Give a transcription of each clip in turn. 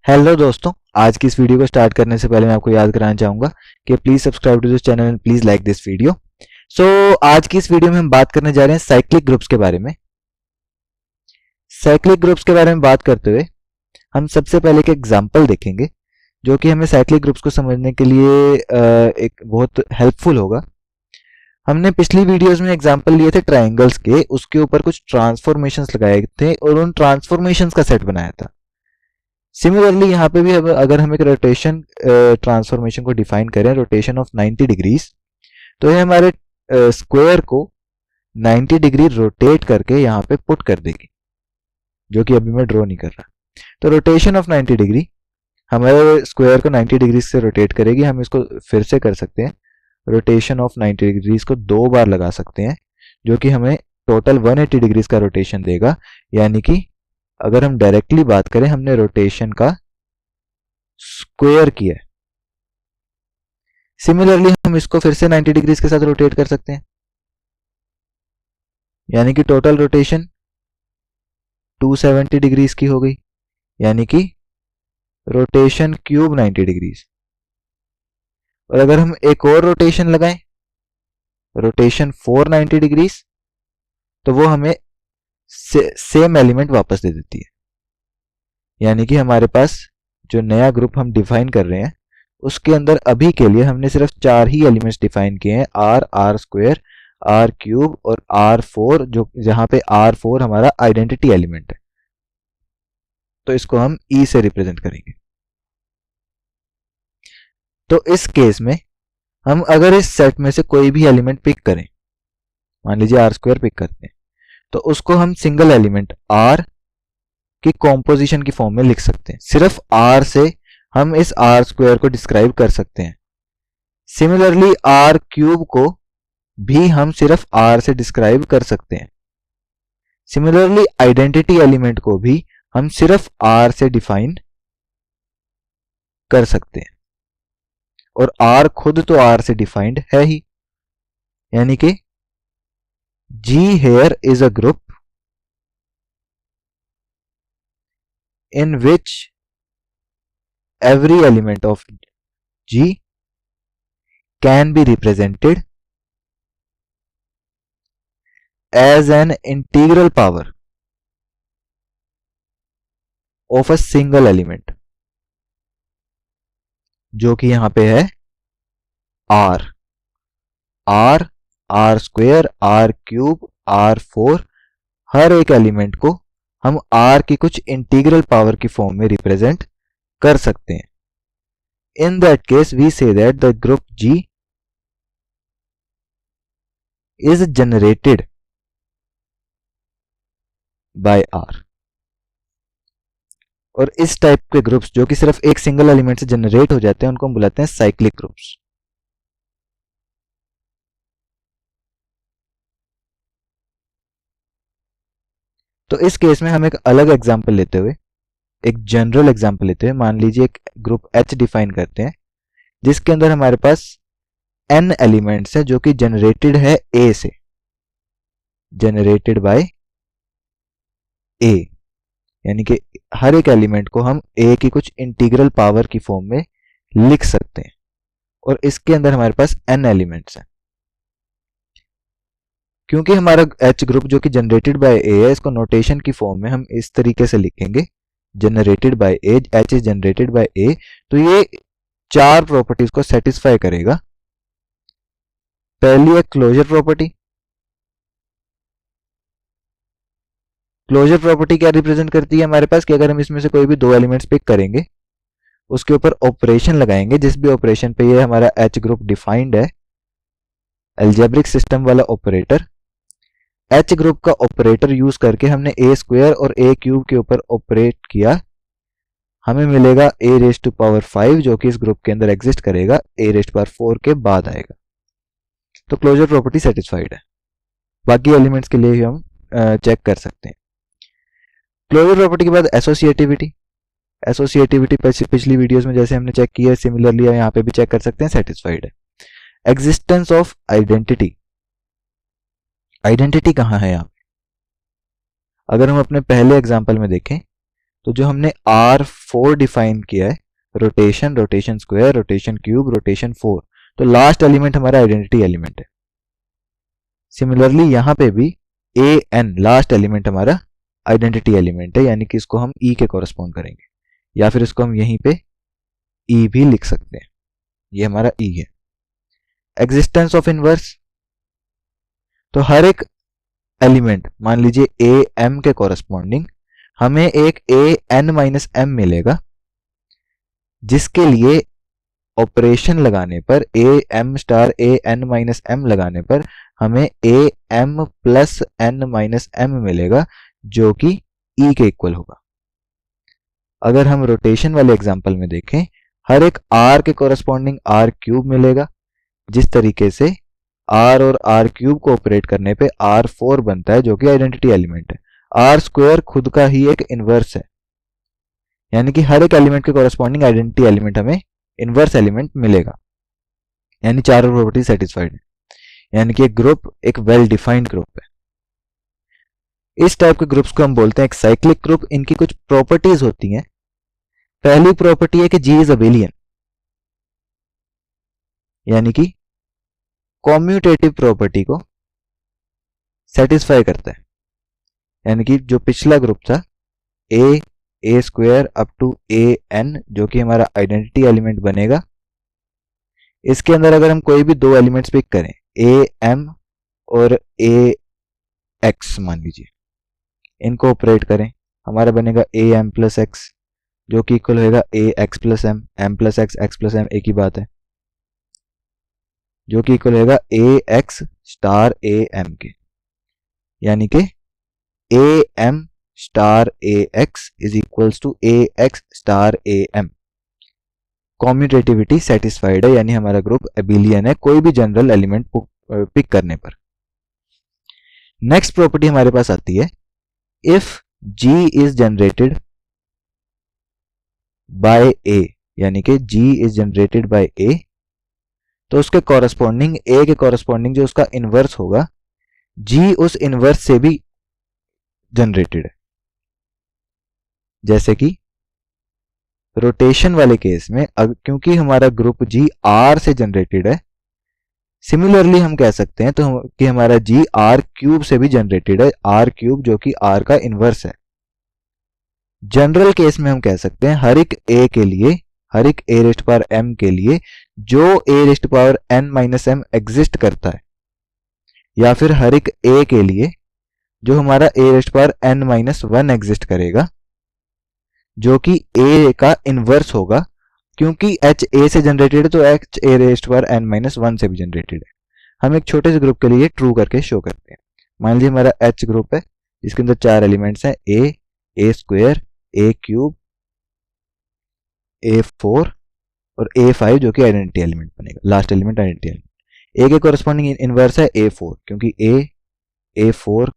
Hello दोस्तों, आज की इस वीडियो को स्टार्ट करने से पहले मैं आपको याद कराना चाहूंगा कि please subscribe to this channel and please like this video. आज की इस वीडियो में हम बात करने जा रहे हैं साइक्लिक ग्रुप्स के बारे में। साइक्लिक ग्रुप्स के बारे में बात करते हुए हम सबसे पहले एक एग्जांपल देखेंगे जो कि हमें साइक्लिक ग्रुप्स को समझने के लिए एक बहुत हेल्पफुल होगा। हमने पिछली वीडियोस में एग्जांपल लिए थे ट्रायंगल्स के, उसके ऊपर कुछ ट्रांसफॉर्मेशंस लगाए थे और उन ट्रांसफॉर्मेशंस का सेट बनाया था। सिमिलरली यहाँ पे भी अगर हम एक रोटेशन ट्रांसफॉर्मेशन को डिफाइन करें, रोटेशन ऑफ 90 डिग्रीज, तो ये हमारे स्क्वायर को 90 डिग्री रोटेट करके यहाँ पे पुट कर देगी, जो कि अभी मैं ड्रॉ नहीं कर रहा। तो रोटेशन ऑफ 90 डिग्री हमारे स्क्वायर को 90 डिग्री से रोटेट करेगी। हम इसको फिर से कर सकते हैं, रोटेशन ऑफ 90 डिग्रीज को 2 बार लगा सकते हैं, जो कि हमें टोटल 180 डिग्रीज का रोटेशन देगा। यानी कि अगर हम डायरेक्टली बात करें, हमने रोटेशन का स्क्वायर किया है। सिमिलरली हम इसको फिर से 90 डिग्रीज के साथ रोटेट कर सकते हैं, यानी कि टोटल रोटेशन 270 डिग्रीज की हो गई, यानी कि रोटेशन क्यूब 90 डिग्रीज। और अगर हम एक और रोटेशन लगाएं, रोटेशन 490 डिग्रीज, तो वो हमें सेम एलिमेंट वापस दे देती है। यानी कि हमारे पास जो नया ग्रुप हम डिफाइन कर रहे हैं उसके अंदर अभी के लिए हमने सिर्फ 4 ही एलिमेंट्स डिफाइन किए हैं, आर स्क्वायर, आर क्यूब और R4, जो जहां पे R4 हमारा आइडेंटिटी एलिमेंट है। तो इसको हम E से रिप्रेजेंट करेंगे। तो इस केस में हम अगर इस सेट में से कोई भी एलिमेंट पिक करें, मान लीजिए आर स्क्वायर पिक करते हैं, तो उसको हम सिंगल एलिमेंट R की कॉम्पोजिशन की फॉर्म में लिख सकते हैं। सिर्फ R से हम इस आर स्क्वायर को डिस्क्राइब कर सकते हैं। सिमिलरली आर क्यूब को भी हम सिर्फ R से डिस्क्राइब कर सकते हैं। सिमिलरली आइडेंटिटी एलिमेंट को भी हम सिर्फ R से डिफाइन कर सकते हैं, और R खुद तो R से डिफाइंड है ही। यानी कि G here is a group in which every element of G can be represented as an integral power of a single element, जो कि यहां पे है R, R square, R cube, R4, हर एक एलिमेंट को हम R की कुछ इंटीग्रल पावर की फॉर्म में रिप्रेजेंट कर सकते हैं। In that case we say that the group G is generated by R। और इस टाइप के ग्रुप्स जो कि सिर्फ एक सिंगल एलिमेंट से जनरेट हो जाते हैं, उनको हम बुलाते हैं साइक्लिक ग्रुप्स। तो इस केस में हम एक अलग एग्जांपल लेते हुए, एक जनरल एग्जांपल लेते हुए, मान लीजिए एक ग्रुप H डिफाइन करते हैं जिसके अंदर हमारे पास n एलिमेंट्स है, जो कि जनरेटेड है A से, जनरेटेड बाय A। यानी कि हर एक एलिमेंट को हम A की कुछ इंटीग्रल पावर की फॉर्म में लिख सकते हैं, और इसके अंदर हमारे पास n एलिमेंट्स हैं। क्योंकि हमारा H ग्रुप जो कि जनरेटेड बाय A है, इसको नोटेशन की फॉर्म में हम इस तरीके से लिखेंगे, generated by A, H is generated bye A। तो ये 4 प्रॉपर्टीज को सेटिस्फाई करेगा। पहली है क्लोजर प्रॉपर्टी। क्लोजर प्रॉपर्टी क्या रिप्रेजेंट करती है हमारे पास, कि अगर हम इसमें से कोई भी 2 एलिमेंट्स पिक करेंगे, उसके ऊपर ऑपरेशन लगाएंगे, जिस भी ऑपरेशन पे ये हमारा H ग्रुप डिफाइंड है, अलजेब्रिक सिस्टम वाला ऑपरेटर, H ग्रुप का ऑपरेटर यूज करके हमने A स्क्वायर और A क्यूब के ऊपर ऑपरेट किया, हमें मिलेगा A रेज टू पावर 5, जो कि इस ग्रुप के अंदर एग्जिस्ट करेगा, A रेज टू पावर 4 के बाद आएगा। तो क्लोजर प्रॉपर्टी सेटिस्फाइड है। बाकी एलिमेंट्स के लिए हम चेक कर सकते हैं। क्लोजर प्रॉपर्टी के बाद एसोसिएटिविटी। एसोसिएटिविटी पिछली वीडियोस में जैसे हमने चेक किया है, सिमिलरली यहाँ पे भी चेक कर सकते हैं, सेटिस्फाइड है। Existence of identity. आइडेंटिटी कहाँ है यहाँ पे? अगर हम अपने पहले एग्जाम्पल में देखें तो जो हमने R4 डिफाइन किया है, rotation, rotation square, rotation cube, rotation 4, तो लास्ट एलिमेंट हमारा आइडेंटिटी एलिमेंट है। सिमिलरली यहां पे भी AN लास्ट एलिमेंट हमारा आइडेंटिटी एलिमेंट है, यानी कि इसको हम E के कॉरेस्पॉन्ड करेंगे, या फिर इसको हम यहीं पे E भी लिख सकते हैं, ये हमारा E है। एग्जिस्टेंस ऑफ इनवर्स, तो हर एक एलिमेंट, मान लीजिए AM के कॉरेस्पॉन्डिंग हमें एक AN-M मिलेगा, जिसके लिए ऑपरेशन लगाने पर AM स्टार AN-M लगाने पर हमें AM प्लस N-M मिलेगा, जो कि E के इक्वल होगा। अगर हम रोटेशन वाले एग्जांपल में देखें, हर एक R के कॉरेस्पॉन्डिंग R³ मिलेगा, जिस तरीके से R और R³ को ऑपरेट करने पे R4 बनता है, जो कि आइडेंटिटी एलिमेंट है। R² खुद का ही एक इनवर्स है, यानी कि हर एक एलिमेंट के कॉरेस्पॉन्डिंग आइडेंटिटी एलिमेंट हमें इनवर्स एलिमेंट मिलेगा, यानी चारों प्रॉपर्टी सेटिस्फाइड है, यानी कि एक ग्रुप एक वेल डिफाइंड ग्रुप है। इस टाइप के ग्रुप्स को हम बोलते हैं एक साइक्लिक ग्रुप। इनकी कुछ प्रॉपर्टीज होती हैं। पहली प्रॉपर्टी है कि G इज अबेलियन, यानी कि कॉम्यूटेटिव प्रॉपर्टी को सेटिस्फाई करता है, यानी कि जो पिछला ग्रुप था A square up to AN, जो कि हमारा आइडेंटिटी एलिमेंट बनेगा, इसके अंदर अगर हम कोई भी दो एलिमेंट्स पिक करें, AM और AX मान लीजिए, इनको ऑपरेट करें, हमारा बनेगा AM प्लस एक्स, जो कि इक्वल होगा AX plus M plus x plus M, एक ही बात है, जो कि इक्वल होगा AX स्टार AM के, यानी कि AM star AX is equals to AX star AM। Commutativity satisfied है, यानी हमारा ग्रुप एबिलियन है कोई भी जनरल एलिमेंट पिक करने पर। नेक्स्ट प्रॉपर्टी हमारे पास आती है, if G is generated bye A, यानी कि G is generated bye A, तो उसके कॉरेस्पॉन्डिंग A के कॉरेस्पॉन्डिंग जो उसका इनवर्स होगा, G उस इनवर्स से भी जनरेटेड है। जैसे कि रोटेशन वाले केस में क्योंकि हमारा ग्रुप G R से जनरेटेड है, सिमिलरली हम कह सकते हैं तो कि हमारा G R³ से भी जनरेटेड है, R³ जो कि R का इनवर्स है। जनरल केस में हम कह सकते हैं हर एक A के लिए, हर एक A रेस्ट पावर M के लिए जो A raised power N-M exist करता है, या फिर हर एक A के लिए जो हमारा A raised power N-1 exist करेगा, जो कि A का इनवर्स होगा, क्योंकि H A से जनरेटेड है तो H A raised power N-1 से भी जनरेटेड है। हम एक छोटे से ग्रुप के लिए ट्रू करके शो करते हैं। मान लीजिए हमारा H ग्रुप है, जिसके अंदर चार एलिमेंट्स हैं, A स्क्वायर, A³, A4 और A5, जो कि आइडेंटिटी एलिमेंट बनेगा, last element identity element. A के कॉरेस्पॉन्डिंग इनवर्स है A4, क्योंकि A4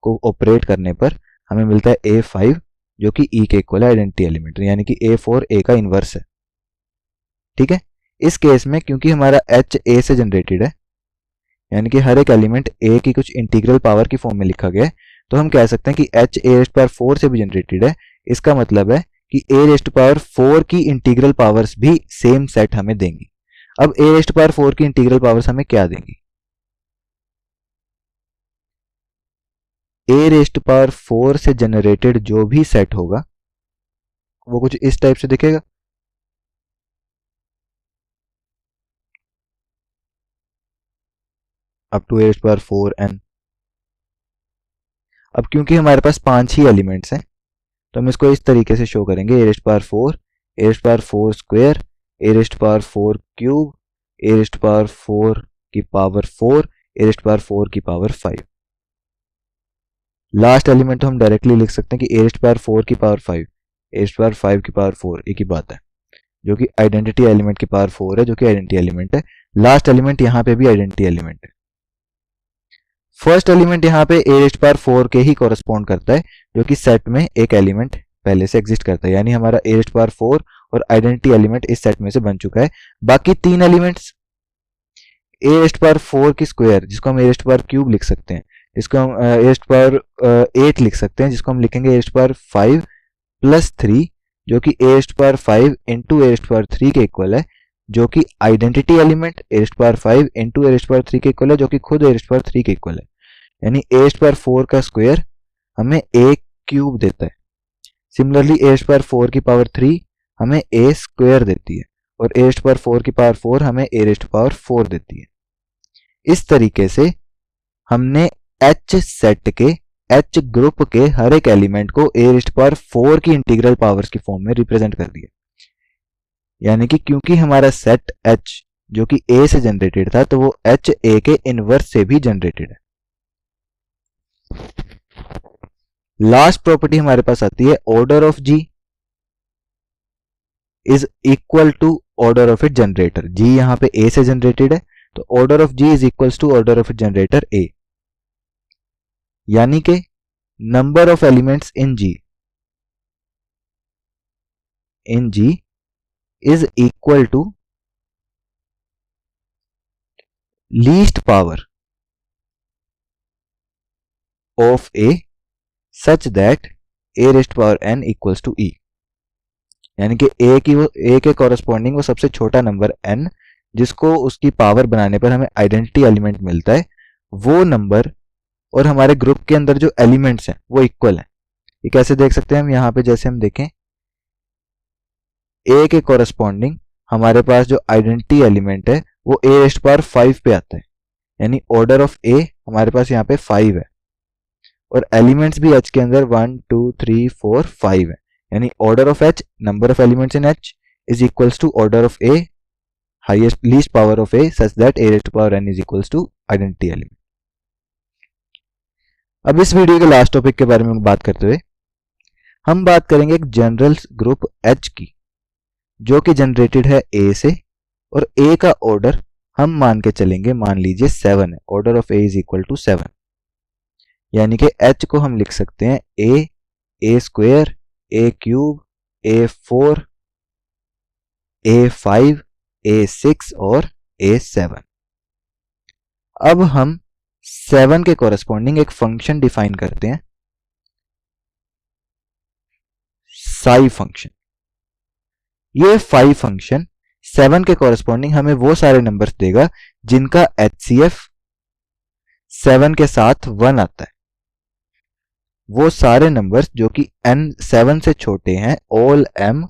को ऑपरेट करने पर हमें मिलता है A5, जो कि E के इक्वल है आइडेंटिटी एलिमेंट, यानी कि A4 A का इनवर्स है। ठीक है, इस केस में क्योंकि हमारा H A से जनरेटेड है, यानी कि हर एक एलिमेंट A की कुछ इंटीग्रल पावर की फॉर्म में लिखा गया है, तो हम कह सकते हैं कि H A रेस्ट पावर 4 से भी जनरेटेड है। इसका मतलब है कि A रेस्ट पावर 4 की इंटीग्रल पावर्स भी सेम सेट हमें देंगी। अब A रेस्ट पावर 4 की इंटीग्रल पावर्स हमें क्या देंगी? A रेस्ट पावर 4 से जनरेटेड जो भी सेट होगा वो कुछ इस टाइप से दिखेगा। Up to A raised power 4n। अब क्योंकि हमारे पास 5 ही एलिमेंट्स हैं, तो हम इसको इस तरीके से शो करेंगे, A raised power 4, A raised power 4 square, A raised power 4 cube, A raised power 4 की पावर 4, A रेस्ट पावर 4 की पावर 5। लास्ट एलिमेंट तो हम डायरेक्टली लिख सकते हैं कि A रेस्ट पावर 4 की पावर 5, A रेस्ट पावर 5 की पावर 4, एक ही बात है, जो कि आइडेंटिटी एलिमेंट की पावर 4 है, जो कि आइडेंटिटी एलिमेंट है। लास्ट एलिमेंट यहाँ पे भी आइडेंटिटी एलिमेंट है। फर्स्ट एलिमेंट यहाँ पे A रेस्ट पावर 4 के ही कॉरेस्पॉन्ड करता है, जो कि सेट में एक एलिमेंट पहले से एग्जिस्ट करता है, यानी हमारा A रेस्ट पावर 4 और आइडेंटिटी एलिमेंट इस सेट में से बन चुका है। बाकी तीन एलिमेंट्स A रेस्ट पावर 4 की स्क्वायर, जिसको हम A रेस्ट पावर क्यूब लिख सकते हैं, जिसको हम A रेस्ट पावर 8 लिख सकते हैं, जिसको हम लिखेंगे A रेस्ट पावर 5 प्लस 3 जो कि a raised power 5 into a raised power 3 के इक्वल है, जो कि identity element a raised power 5 into a raised power 3 के इक्वल है, जो कि खुद a रेस्ट पावर 3 के इक्वल है। यानी a रेस्ट पावर 4 का स्क्वायर हमें a क्यूब देता है। सिमिलरली a रेस्ट पावर 4 की पावर 3 हमें a स्क्वायर देती है, और a रेस्ट पावर 4 की पावर 4 हमें a रेस्ट पावर 4 देती है। इस तरीके से हमने H सेट के H ग्रुप के हर एक एलिमेंट को a रेस्ट पावर 4 की इंटीग्रल पावर्स की फॉर्म में रिप्रेजेंट कर दिया। यानी कि क्योंकि हमारा सेट H जो कि a से जनरेटेड था, तो वो H a के इनवर्स से भी जनरेटेड है। लास्ट प्रॉपर्टी हमारे पास आती है order of G is equal to order of it generator. G यहां पे a से जनरेटेड है, तो order of G is equal to order of it generator a। यानी कि number of elements in G is equal to least power of a such that a raised power n equals to e। यानी कि a के corresponding वो सबसे छोटा number n जिसको उसकी पावर बनाने पर हमें आइडेंटिटी एलिमेंट मिलता है, वो नंबर और हमारे ग्रुप के अंदर जो एलिमेंट्स हैं वो इक्वल हैं। ये कैसे देख सकते हैं हम? यहाँ पे जैसे हम देखें a के कॉरस्पॉन्डिंग हमारे पास जो आइडेंटिटी एलिमेंट है वो a रेस्ट पावर 5 पे आता है। यानी ऑर्डर ऑफ a हमारे पास यहाँ पे 5 है, और एलिमेंट्स भी h के अंदर 1 2 3 4 5 है। यानी order of h, number of elements in h is equals to order of a highest least power of a such that a raised power n is equals to identity element. अब इस video के last topic के बारे में बात करते हुए हम बात करेंगे एक जनरल ग्रुप H की, जो कि जनरेटेड है A से, और A का ऑर्डर हम मान के चलेंगे, मान लीजिए 7 है। Order of A is equal to 7। यानी कि H को हम लिख सकते हैं a square, a cube, a4, a5, a6 और a7। अब हम 7 के कॉरेस्पॉन्डिंग एक फंक्शन डिफाइन करते हैं, साई फंक्शन। ये फाई फंक्शन 7 के कॉरेस्पॉन्डिंग हमें वो सारे नंबर्स देगा जिनका HCF 7 के साथ 1 आता है। वो सारे नंबर्स जो कि n 7 से छोटे हैं, all m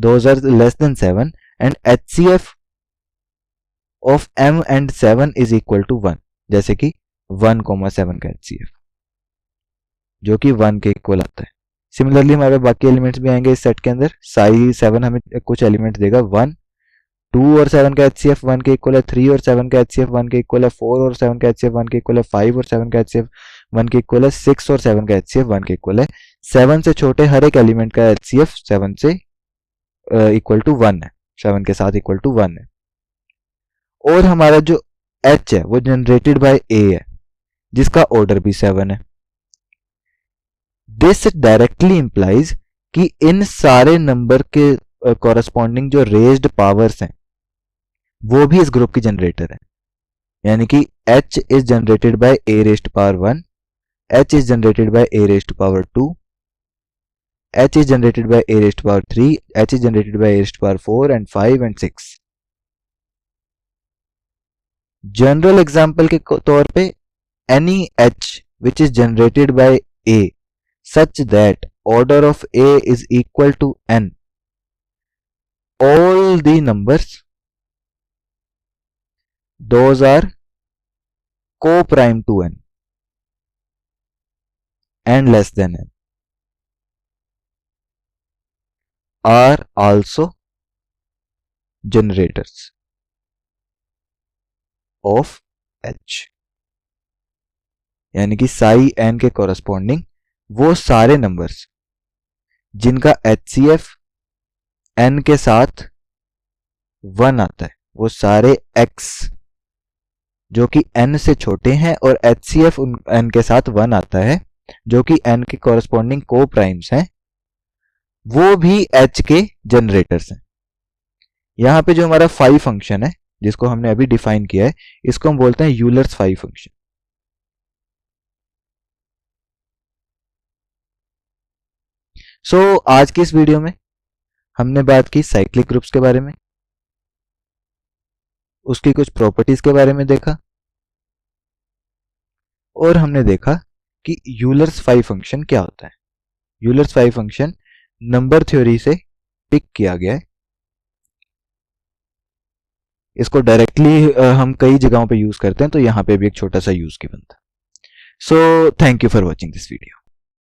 those are less than 7 and HCF of m and 7 is equal to 1। जैसे कि 1,7 का HCF जो कि 1 के इक्वल आता है। सिमिलरली हमारे बाकी एलिमेंट्स भी आएंगे इस सेट के अंदर। साई 7 हमें कुछ एलिमेंट देगा 1, 2 और 7 का HCF 1 के इक्वल है, 3 और 7 का HCF 1 के इक्वल है, 4 और 7 का HCF 1 के इक्वल है, 5 और 7 का HCF 1 के इक्वल है, 6 और 7 का HCF 1 के इक्वल है। 7 से छोटे हर एक एलिमेंट का HCF 7 से इक्वल टू 1 है, 7 के साथ इक्वल टू 1 है। और हमारा जो H है वो जनरेटेड बाय A है, जिसका ऑर्डर भी 7 है। दिस डायरेक्टली इंप्लाइज कि इन सारे नंबर के कॉरेस्पॉन्डिंग जो रेज्ड पावर्स हैं वो भी इस ग्रुप की जनरेटर है। यानी कि H is generated bye A raised power 1, H is generated bye A raised power 2, H is generated bye A raised power 3, H is generated bye A raised power 4 and 5 and 6। General example के तौर पे any H which is generated by A such that order of A is equal to n, all the numbers those are co-prime to n and less than n are also generators of H। यानी कि Sai n के corresponding वो सारे numbers जिनका HCF n के साथ 1 आता है, वो सारे x जो कि n से छोटे हैं और HCF n के साथ 1 आता है, जो कि n के कॉरेस्पॉन्डिंग को प्राइम्स हैं, वो भी H के जनरेटर्स हैं। यहां पे जो हमारा फाई फंक्शन है जिसको हमने अभी डिफाइन किया है, इसको हम बोलते हैं यूलर्स फाई फंक्शन। आज की इस वीडियो में हमने बात की साइक्लिक ग्रुप्स के बारे में, उसकी कुछ प्रॉपर्टीज के बारे में देखा, और हमने देखा कि यूलर्स फाई फंक्शन क्या होता है। Euler's phi function number theory से पिक किया गया है। इसको डायरेक्टली हम कई जगहों पे यूज करते हैं, तो यहाँ पे भी एक छोटा सा यूज गिवन था। So thank you for watching this video.